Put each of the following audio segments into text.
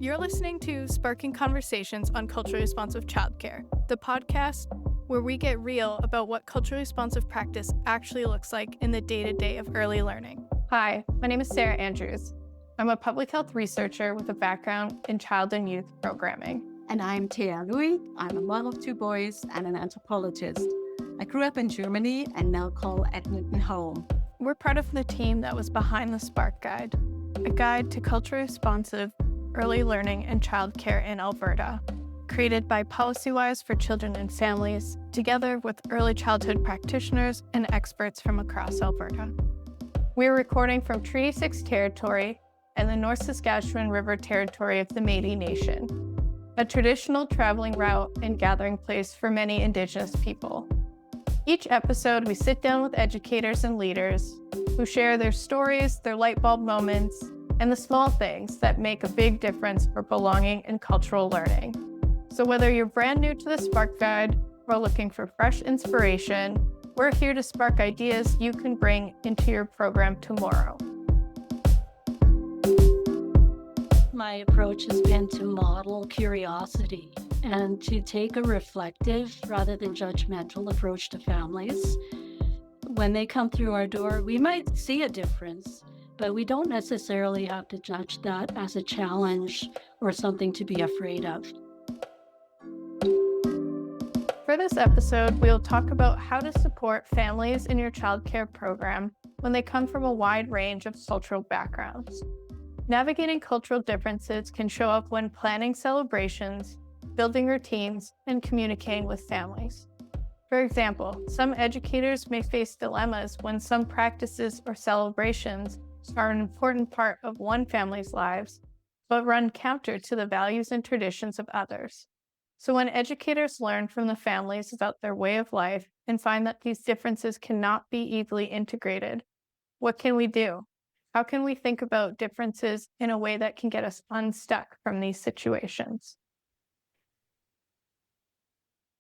You're listening to Sparking Conversations on Culturally Responsive Childcare, the podcast where we get real about what culturally responsive practice actually looks like in the day-to-day of early learning. Hi, my name is Sarah Andrews. I'm a public health researcher with a background in child and youth programming. And I'm Thea Louis. I'm a mom of 2 boys and an anthropologist. I grew up in Germany and now call Edmonton home. We're part of the team that was behind the Spark Guide, a guide to culturally responsive early learning and childcare in Alberta, created by PolicyWise for Children and Families, together with early childhood practitioners and experts from across Alberta. We're recording from Treaty 6 territory and the North Saskatchewan River territory of the Métis Nation, a traditional traveling route and gathering place for many Indigenous people. Each episode, we sit down with educators and leaders who share their stories, their light bulb moments, and the small things that make a big difference for belonging and cultural learning. So whether you're brand new to the Spark Guide or looking for fresh inspiration, we're here to spark ideas you can bring into your program tomorrow. My approach has been to model curiosity and to take a reflective rather than judgmental approach to families. When they come through our door, we might see a difference, but we don't necessarily have to judge that as a challenge or something to be afraid of. For this episode, we'll talk about how to support families in your childcare program when they come from a wide range of cultural backgrounds. Navigating cultural differences can show up when planning celebrations, building routines, and communicating with families. For example, some educators may face dilemmas when some practices or celebrations are an important part of one family's lives, but run counter to the values and traditions of others. So when educators learn from the families about their way of life and find that these differences cannot be easily integrated, what can we do? How can we think about differences in a way that can get us unstuck from these situations?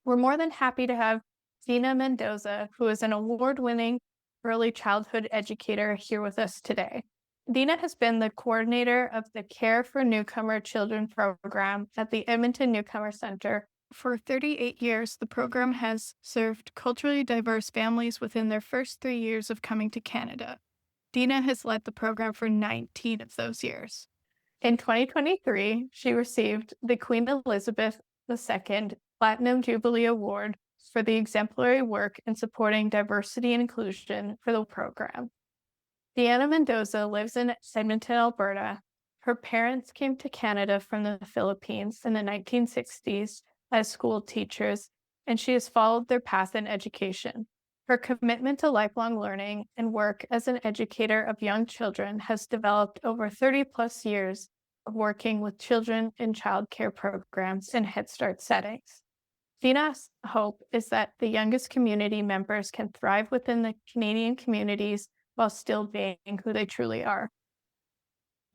We're more than happy to have Deanna Mendoza, who is an award-winning early childhood educator, here with us today. Deanna has been the coordinator of the Care for Newcomer Children Program at the Edmonton Newcomer Centre. For 38 years, the program has served culturally diverse families within their first 3 years of coming to Canada. Deanna has led the program for 19 of those years. In 2023, she received the Queen Elizabeth II Platinum Jubilee Award for the exemplary work in supporting diversity and inclusion for the program. Deanna Mendoza lives in Edmonton, Alberta. Her parents came to Canada from the Philippines in the 1960s as school teachers, and she has followed their path in education. Her commitment to lifelong learning and work as an educator of young children has developed over 30 plus years of working with children in childcare programs and Head Start settings. Deanna's hope is that the youngest community members can thrive within the Canadian communities while still being who they truly are.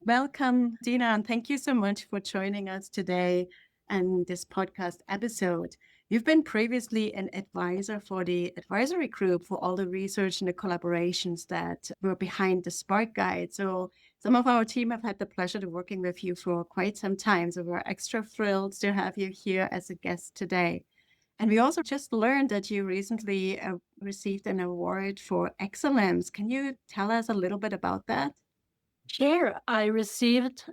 Welcome, Deanna, and thank you so much for joining us today and this podcast episode. You've been previously an advisor for the advisory group for all the research and the collaborations that were behind the Spark Guide. So some of our team have had the pleasure of working with you for quite some time. So we're extra thrilled to have you here as a guest today. And we also just learned that you recently received an award for excellence. Can you tell us a little bit about that? Sure. I received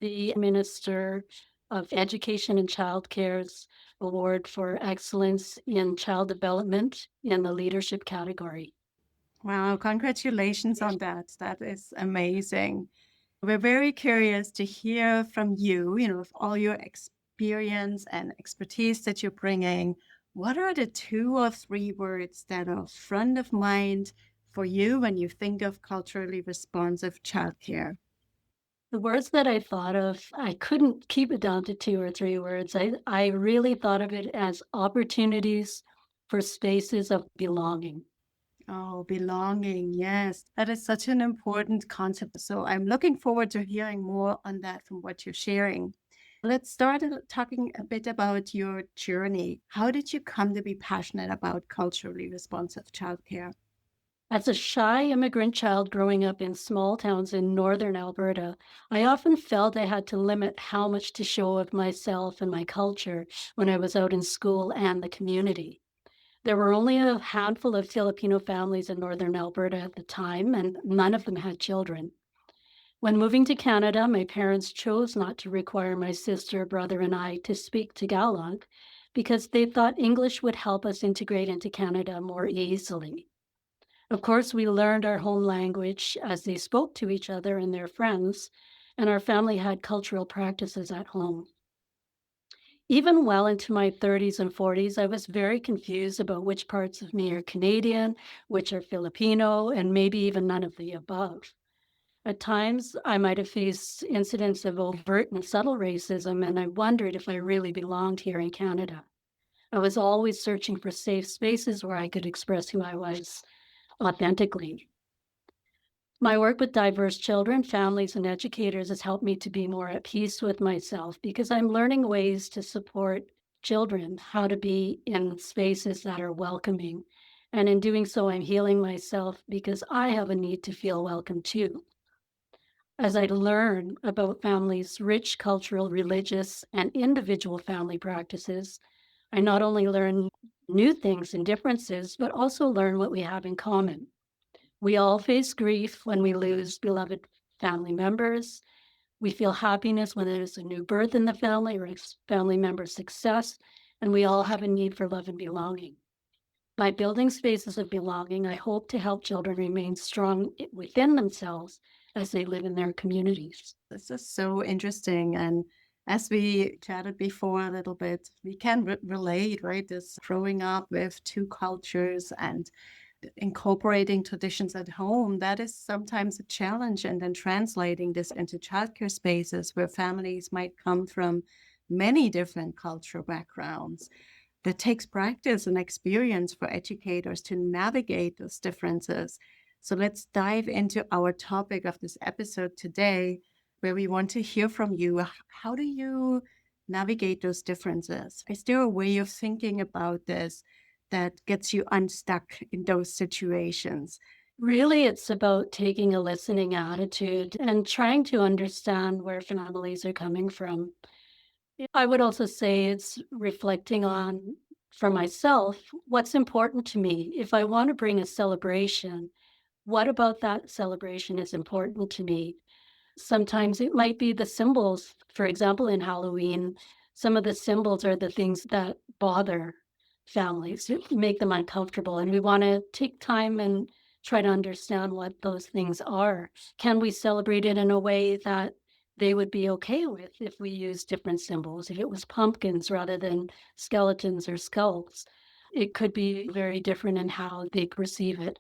the Minister of Education and Childcare's Award for Excellence in Child Development in the leadership category. Wow, congratulations on that. That is amazing. We're very curious to hear from you, with all your experience and expertise that you're bringing. What are the 2 or 3 words that are front of mind for you when you think of culturally responsive childcare? The words that I thought of, I couldn't keep it down to 2 or 3 words. I really thought of it as opportunities for spaces of belonging. Oh, belonging. Yes, that is such an important concept. So I'm looking forward to hearing more on that from what you're sharing. Let's start talking a bit about your journey. How did you come to be passionate about culturally responsive childcare? As a shy immigrant child growing up in small towns in northern Alberta, I often felt I had to limit how much to show of myself and my culture when I was out in school and the community. There were only a handful of Filipino families in northern Alberta at the time, and none of them had children. When moving to Canada, my parents chose not to require my sister, brother, and I to speak Tagalog because they thought English would help us integrate into Canada more easily. Of course, we learned our home language as they spoke to each other and their friends, and our family had cultural practices at home. Even well into my 30s and 40s, I was very confused about which parts of me are Canadian, which are Filipino, and maybe even none of the above. At times, I might have faced incidents of overt and subtle racism, and I wondered if I really belonged here in Canada. I was always searching for safe spaces where I could express who I was authentically. My work with diverse children, families, and educators has helped me to be more at peace with myself because I'm learning ways to support children, how to be in spaces that are welcoming. And in doing so, I'm healing myself because I have a need to feel welcome too. As I learn about families' rich cultural, religious, and individual family practices, I not only learn new things and differences, but also learn what we have in common. We all face grief when we lose beloved family members. We feel happiness when there's a new birth in the family or a family member's success, and we all have a need for love and belonging. By building spaces of belonging, I hope to help children remain strong within themselves as they live in their communities. This is so interesting. And as we chatted before a little bit, we can relate, right? This growing up with two cultures and incorporating traditions at home, that is sometimes a challenge. And then translating this into childcare spaces where families might come from many different cultural backgrounds. That takes practice and experience for educators to navigate those differences. So let's dive into our topic of this episode today, where we want to hear from you. How do you navigate those differences? Is there a way of thinking about this that gets you unstuck in those situations? Really, it's about taking a listening attitude and trying to understand where families are coming from. I would also say it's reflecting on, for myself, what's important to me. If I want to bring a celebration, what about that celebration is important to me? Sometimes it might be the symbols. For example, in Halloween, some of the symbols are the things that bother families, make them uncomfortable. And we want to take time and try to understand what those things are. Can we celebrate it in a way that they would be okay with if we use different symbols? If it was pumpkins rather than skeletons or skulls, it could be very different in how they perceive it.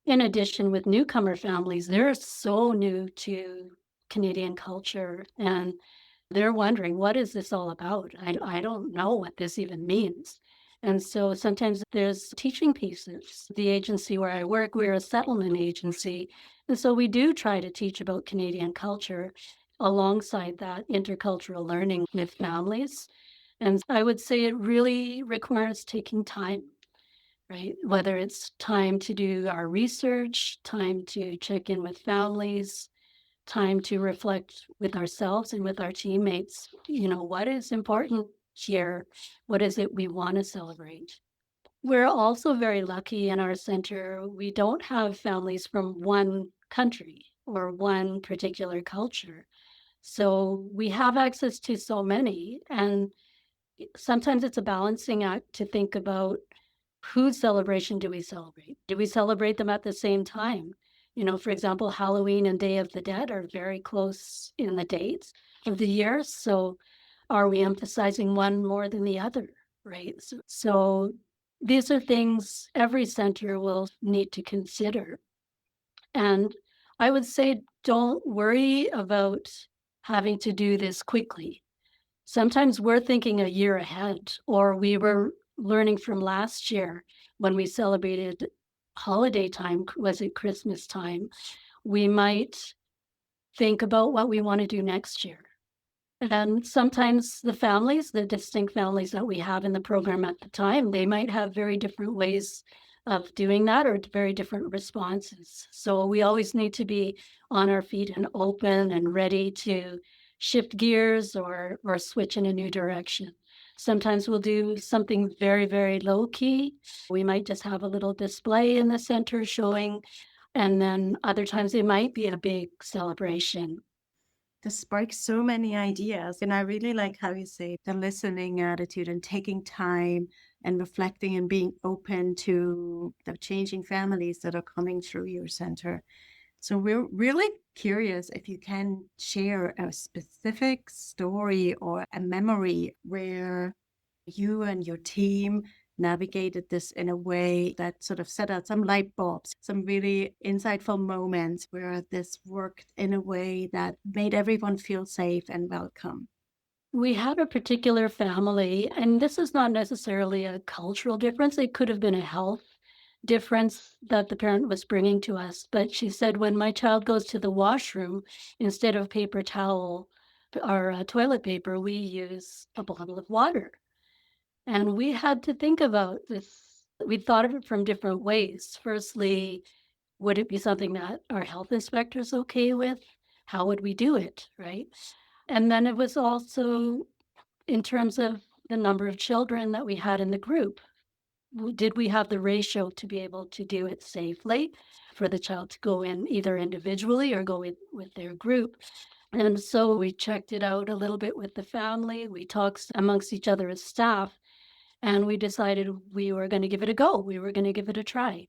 In addition, with newcomer families, they're so new to Canadian culture and they're wondering, what is this all about? I don't know what this even means. And so sometimes there's teaching pieces. The agency where I work, we're a settlement agency. And so we do try to teach about Canadian culture alongside that intercultural learning with families. And I would say it really requires taking time, right? Whether it's time to do our research, time to check in with families, time to reflect with ourselves and with our teammates. What is important here? What is it we want to celebrate? We're also very lucky in our center. We don't have families from one country or one particular culture. So we have access to so many. And sometimes it's a balancing act to think about whose celebration do we celebrate? Do we celebrate them at the same time? For example, Halloween and Day of the Dead are very close in the dates of the year. So are we emphasizing one more than the other? Right. So these are things every center will need to consider. And I would say don't worry about having to do this quickly. Sometimes we're thinking a year ahead, or we were learning from last year when we celebrated holiday time, was it Christmas time? We might think about what we want to do next year. And sometimes the families, the distinct families that we have in the program at the time, they might have very different ways of doing that or very different responses. So we always need to be on our feet and open and ready to shift gears or switch in a new direction. Sometimes we'll do something very, very low key. We might just have a little display in the center showing, and then other times it might be a big celebration. This sparks so many ideas. And I really like how you say the listening attitude and taking time and reflecting and being open to the changing families that are coming through your center. So we're really curious if you can share a specific story or a memory where you and your team navigated this in a way that sort of set out some light bulbs, some really insightful moments where this worked in a way that made everyone feel safe and welcome. We had a particular family, and this is not necessarily a cultural difference. It could have been a health difference that the parent was bringing to us. But she said, when my child goes to the washroom, instead of paper towel or toilet paper, we use a bottle of water. And we had to think about this. We thought of it from different ways. Firstly, would it be something that our health inspector's okay with? How would we do it, right? And then it was also in terms of the number of children that we had in the group. Did we have the ratio to be able to do it safely for the child to go in either individually or go in with their group? And so we checked it out a little bit with the family. We talked amongst each other as staff, and we decided we were going to give it a go. We were going to give it a try.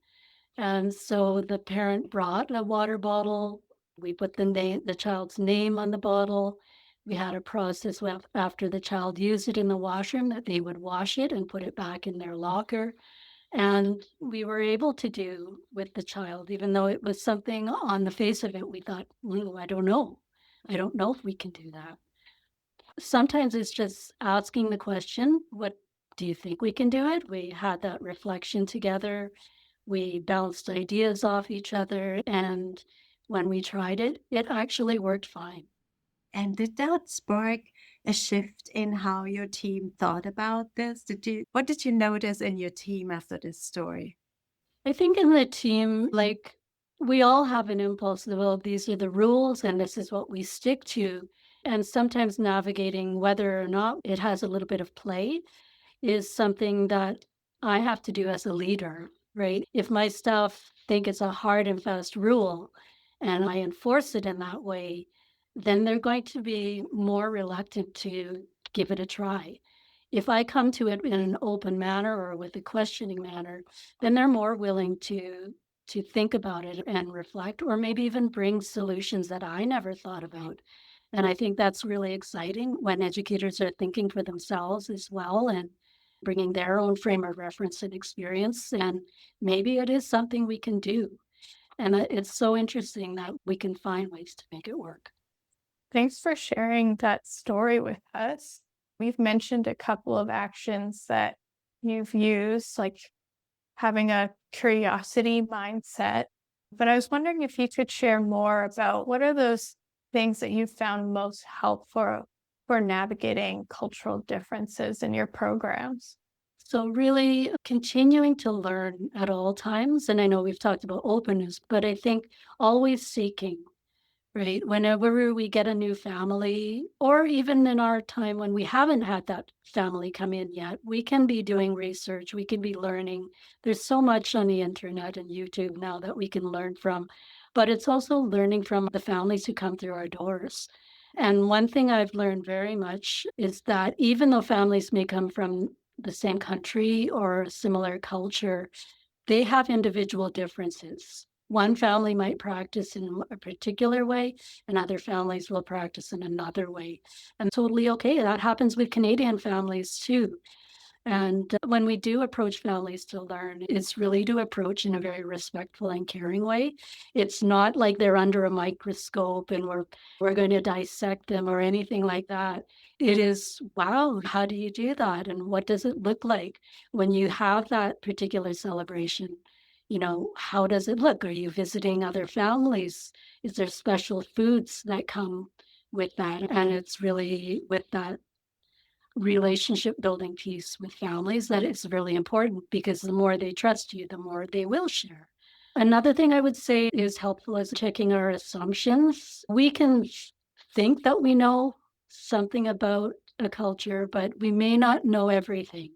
And so the parent brought a water bottle. We put the child's name on the bottle. We had a process after the child used it in the washroom that they would wash it and put it back in their locker. And we were able to do with the child, even though it was something on the face of it, we thought, I don't know. I don't know if we can do that. Sometimes it's just asking the question, what do you think we can do it? We had that reflection together. We bounced ideas off each other. And when we tried it, it actually worked fine. And did that spark a shift in how your team thought about this? What did you notice in your team after this story? I think in the team, like we all have an impulse that, well, these are the rules and this is what we stick to. And sometimes navigating whether or not it has a little bit of play is something that I have to do as a leader, right? If my staff think it's a hard and fast rule and I enforce it in that way, then they're going to be more reluctant to give it a try. If I come to it in an open manner or with a questioning manner, then they're more willing to think about it and reflect, or maybe even bring solutions that I never thought about. And I think that's really exciting when educators are thinking for themselves as well and bringing their own frame of reference and experience. And maybe it is something we can do. And it's so interesting that we can find ways to make it work. Thanks for sharing that story with us. We've mentioned a couple of actions that you've used, like having a curiosity mindset. But I was wondering if you could share more about what are those things that you found most helpful for navigating cultural differences in your programs? So, really continuing to learn at all times. And I know we've talked about openness, but I think always seeking. Right. Whenever we get a new family, or even in our time when we haven't had that family come in yet, we can be doing research, we can be learning. There's so much on the internet and YouTube now that we can learn from, but it's also learning from the families who come through our doors. And one thing I've learned very much is that even though families may come from the same country or a similar culture, they have individual differences. One family might practice in a particular way, and other families will practice in another way. And totally okay. That happens with Canadian families too. And when we do approach families to learn, it's really to approach in a very respectful and caring way. It's not like they're under a microscope and we're going to dissect them or anything like that. It is, wow, how do you do that? And what does it look like when you have that particular celebration? How does it look? Are you visiting other families? Is there special foods that come with that? And it's really with that relationship building piece with families that is really important, because the more they trust you, the more they will share. Another thing I would say is helpful is checking our assumptions. We can think that we know something about a culture, but we may not know everything.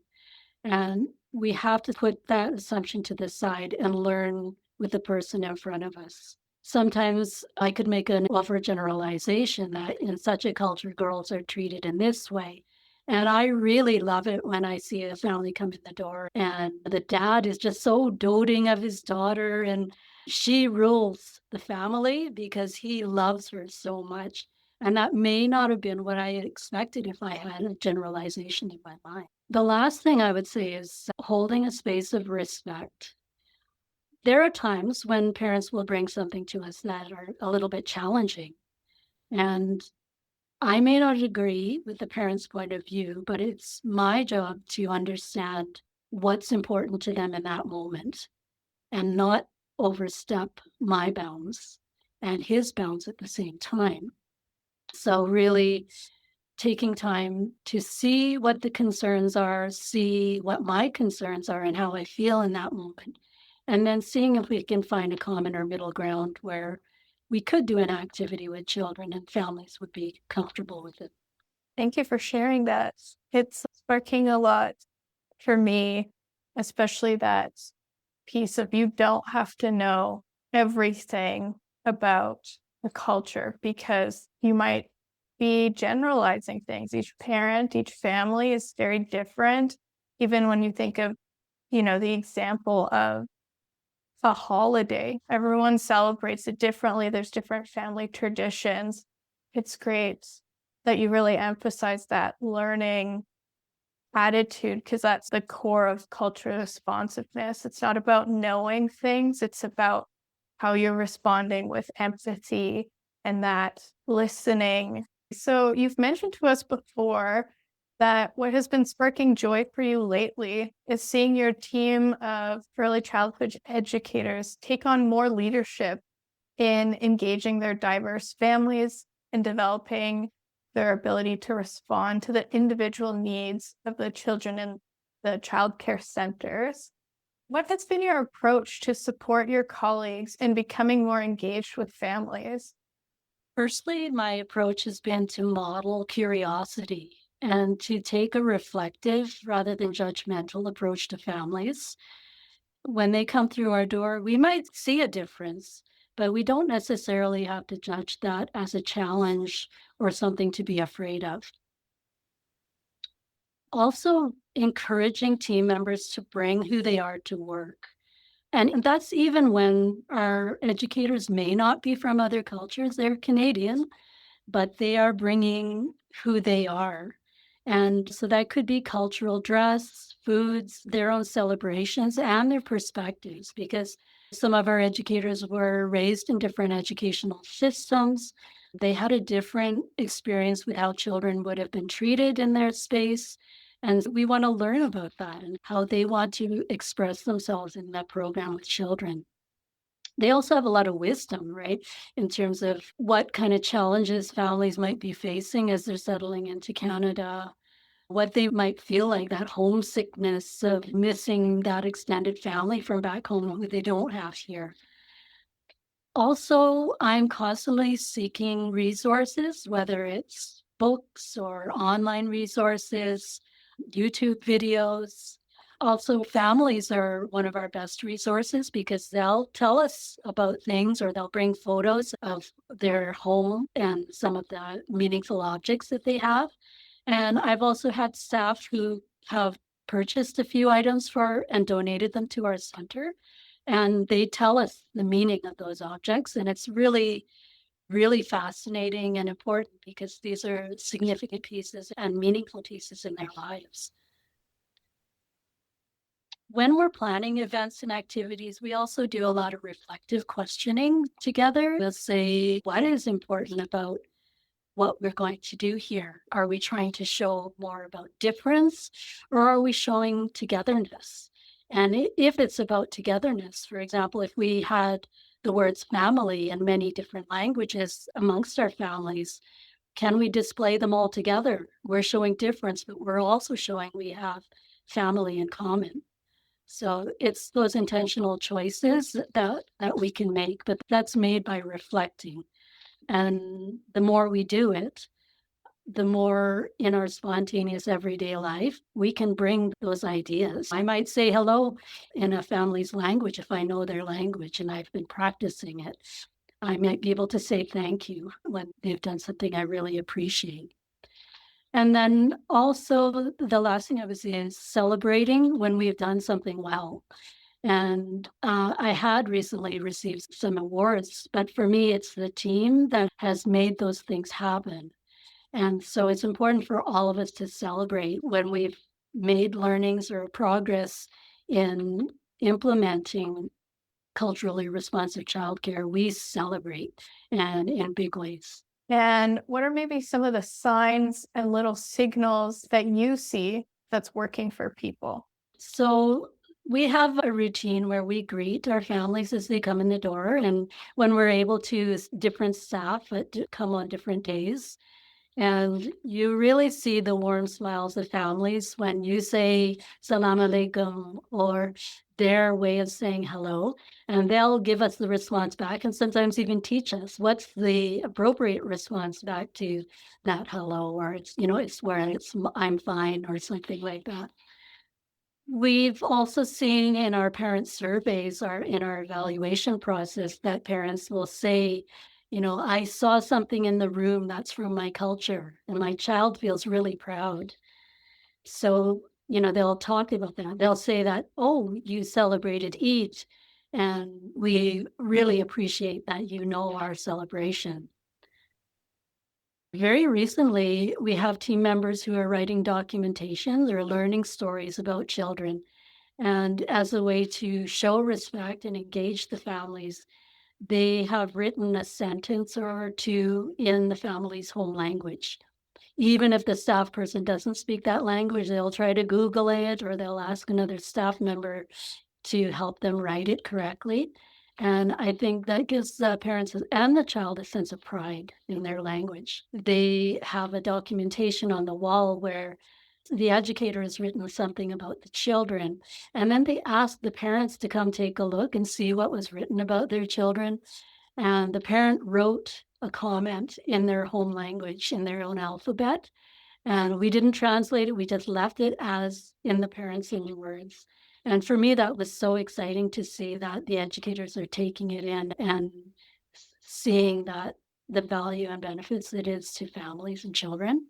And we have to put that assumption to the side and learn with the person in front of us. Sometimes I could make an overgeneralization that in such a culture, girls are treated in this way. And I really love it when I see a family come in the door and the dad is just so doting of his daughter and she rules the family because he loves her so much. And that may not have been what I had expected if I had a generalization in my mind. The last thing I would say is holding a space of respect. There are times when parents will bring something to us that are a little bit challenging. And I may not agree with the parent's point of view, but it's my job to understand what's important to them in that moment and not overstep my bounds and his bounds at the same time. So, really taking time to see what the concerns are, see what my concerns are and how I feel in that moment. And then seeing if we can find a common or middle ground where we could do an activity with children and families would be comfortable with it. Thank you for sharing that. It's sparking a lot for me, especially that piece of you don't have to know everything about the culture because you might be generalizing things. Each parent, each family is very different. Even when you think of, the example of a holiday, everyone celebrates it differently. There's different family traditions. It's great that you really emphasize that learning attitude because that's the core of cultural responsiveness. It's not about knowing things, it's about how you're responding with empathy and that listening. So, you've mentioned to us before that what has been sparking joy for you lately is seeing your team of early childhood educators take on more leadership in engaging their diverse families and developing their ability to respond to the individual needs of the children in the childcare centers. What has been your approach to support your colleagues in becoming more engaged with families? Firstly, my approach has been to model curiosity and to take a reflective rather than judgmental approach to families. When they come through our door, we might see a difference, but we don't necessarily have to judge that as a challenge or something to be afraid of. Also, encouraging team members to bring who they are to work. And that's even when our educators may not be from other cultures, they're Canadian, but they are bringing who they are. And so that could be cultural dress, foods, their own celebrations, and their perspectives, because some of our educators were raised in different educational systems. They had a different experience with how children would have been treated in their space. And we want to learn about that and how they want to express themselves in that program with children. They also have a lot of wisdom, right? In terms of what kind of challenges families might be facing as they're settling into Canada, what they might feel like, that homesickness of missing that extended family from back home who they don't have here. Also, I'm constantly seeking resources, whether it's books or online resources, YouTube videos. Also, families are one of our best resources because they'll tell us about things or they'll bring photos of their home and some of the meaningful objects that they have. And I've also had staff who have purchased a few items for and donated them to our center. And they tell us the meaning of those objects. And it's really, really fascinating and important because these are significant pieces and meaningful pieces in their lives. When we're planning events and activities, we also do a lot of reflective questioning together. We'll say, what is important about what we're going to do here? Are we trying to show more about difference or are we showing togetherness? And if it's about togetherness, for example, if we had the words family in many different languages amongst our families, Can we display them all together? We're showing difference, but we're also showing we have family in common. So it's those intentional choices that we can make, but that's made by reflecting. And the more we do it, the more in our spontaneous everyday life, we can bring those ideas. I might say hello in a family's language if I know their language and I've been practicing it. I might be able to say thank you when they've done something I really appreciate. And then also the last thing I would say is celebrating when we've done something well. And I had recently received some awards, but for me, it's the team that has made those things happen. And so it's important for all of us to celebrate when we've made learnings or progress in implementing culturally responsive childcare. We celebrate and in big ways. And what are maybe some of the signs and little signals that you see that's working for people? So we have a routine where we greet our families as they come in the door. And when we're able to, different staff that come on different days. And you really see the warm smiles of families when you say salam alaikum or their way of saying hello, and they'll give us the response back and sometimes even teach us what's the appropriate response back to that hello, or it's where I'm fine or something like that. We've also seen in our parent surveys or in our evaluation process that parents will say, I saw something in the room that's from my culture, and my child feels really proud. So, they'll talk about that. They'll say that, oh, you celebrated Eid, and we really appreciate that our celebration. Very recently, we have team members who are writing documentation. They're learning stories about children. And as a way to show respect and engage the families, they have written a sentence or two in the family's home language. Even if the staff person doesn't speak that language, they'll try to Google it or they'll ask another staff member to help them write it correctly. And I think that gives the parents and the child a sense of pride in their language. They have a documentation on the wall where the educator has written something about the children, and then they ask the parents to come take a look and see what was written about their children. And the parent wrote a comment in their home language, in their own alphabet. And we didn't translate it, we just left it as in the parents' own words. And for me, that was so exciting to see that the educators are taking it in and seeing that the value and benefits it is to families and children.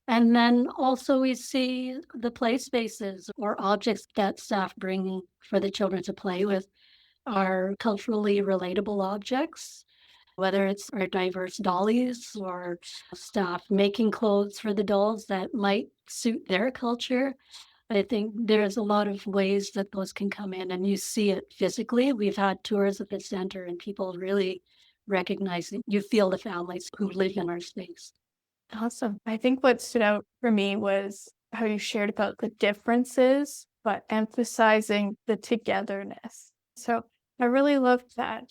And then also we see the play spaces or objects that staff bring for the children to play with are culturally relatable objects, whether it's our diverse dollies or staff making clothes for the dolls that might suit their culture. I think there's a lot of ways that those can come in and you see it physically. We've had tours at the center and people really recognize it. You feel the families who live in our space. Awesome. I think what stood out for me was how you shared about the differences, but emphasizing the togetherness. So I really loved that.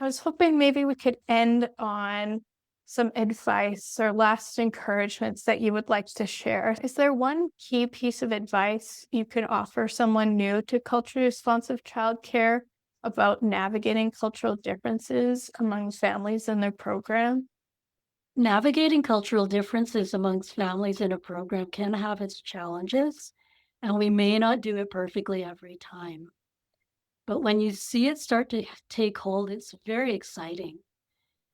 I was hoping maybe we could end on some advice or last encouragements that you would like to share. Is there one key piece of advice you could offer someone new to culturally responsive childcare about navigating cultural differences among families in their program? Navigating cultural differences amongst families in a program can have its challenges, and we may not do it perfectly every time. But when you see it start to take hold, it's very exciting.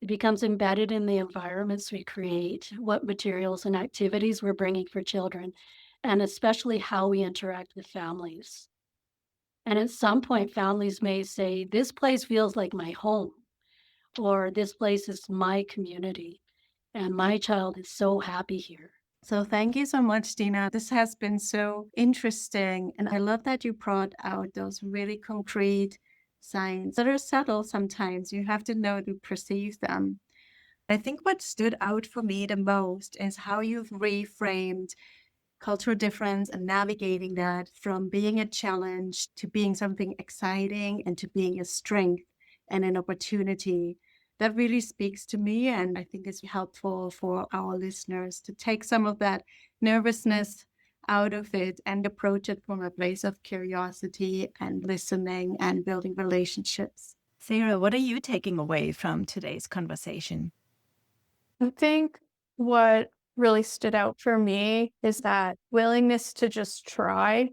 It becomes embedded in the environments we create, what materials and activities we're bringing for children, and especially how we interact with families. And at some point, families may say, this place feels like my home, or this place is my community, and my child is so happy here. So thank you so much, Dina. This has been so interesting. And I love that you brought out those really concrete signs that are subtle sometimes. You have to know to perceive them. I think what stood out for me the most is how you've reframed cultural difference and navigating that from being a challenge to being something exciting and to being a strength and an opportunity that really speaks to me. And I think it's helpful for our listeners to take some of that nervousness out of it and approach it from a place of curiosity and listening and building relationships. Sarah, what are you taking away from today's conversation? I think what really stood out for me is that willingness to just try.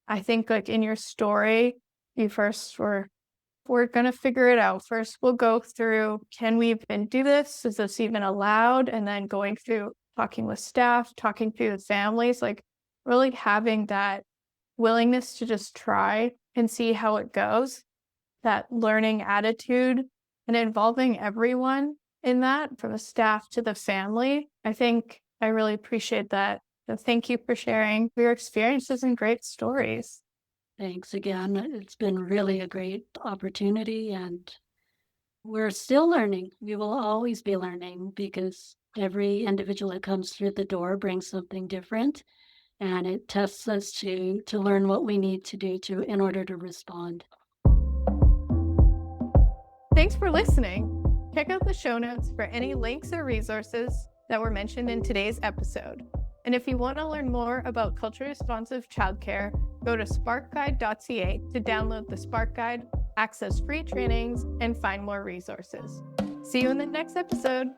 I think like in your story, you first we're going to figure it out. First, we'll go through, can we even do this? Is this even allowed? And then going through talking with staff, talking to the families, like really having that willingness to just try and see how it goes, that learning attitude and involving everyone in that, from the staff to the family. I think I really appreciate that. So thank you for sharing your experiences and great stories. Thanks again. It's been really a great opportunity, and we're still learning. We will always be learning because every individual that comes through the door brings something different, and it tests us to learn what we need to do in order to respond. Thanks for listening. Check out the show notes for any links or resources that were mentioned in today's episode. And if you want to learn more about culturally responsive childcare, go to sparkguide.ca to download the Spark Guide, access free trainings, and find more resources. See you in the next episode.